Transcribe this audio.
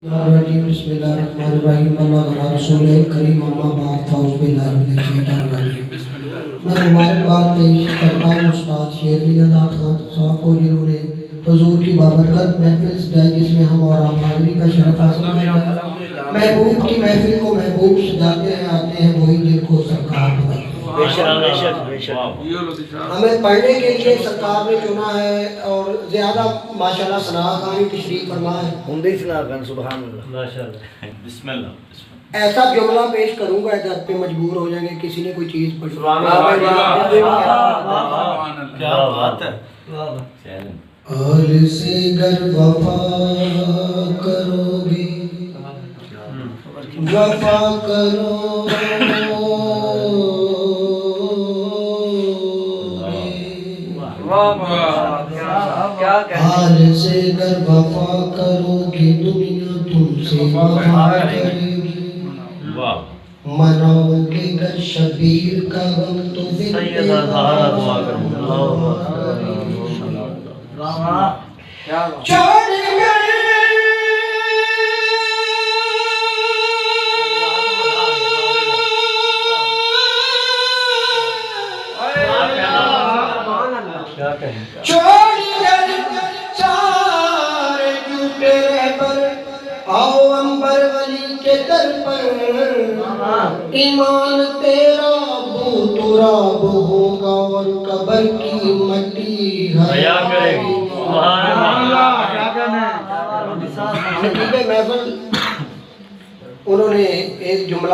بسم اللہ الرحمن الرحیم اللہ رسول کریم اما بعد فاؤز باللہ من الشیطان الرجیم۔ میں مبارکباد پیش کرتا ہوں استاد شیر علی ادا خان صاحب کو جنہوں نے حضور کی بابرکت محفل سجائی جس میں ہم اور آپ حاضری کا شرف حاصل کیا۔ محبوب کی محفل کو محبوب سجاتے ہیں آتے ہیں وہی جن کو سرکار بناتے ہیں۔ ہمیں پڑھنے کے لیے سرکار نے چنا ہے اور زیادہ ماشاءاللہ صلاح خانی تشریف فرما ہے۔ ہندی سنا کر سبحان اللہ ماشاءاللہ بسم اللہ۔ ایسا جملہ پیش کروں گا ادھر پہ مجبور ہو جائیں گے کسی نے کوئی چیز پڑھی۔ کیا بات ہے۔ حال سے گر وفا کرو گے وفا کرو حال سے گر وفا کرو گے دنیا تم سے وفا کرے گی۔ مناؤ گے گر شبیر کا غم تو چھوڑ گئے سارے جھوٹے رہبر آؤ امبر ولی کے در پر۔ ایمان تیرا بو تراب ہوگا اور قبر کی مٹی حیا کرے گی۔ خطیب محفل انہوں نے ایک جملہ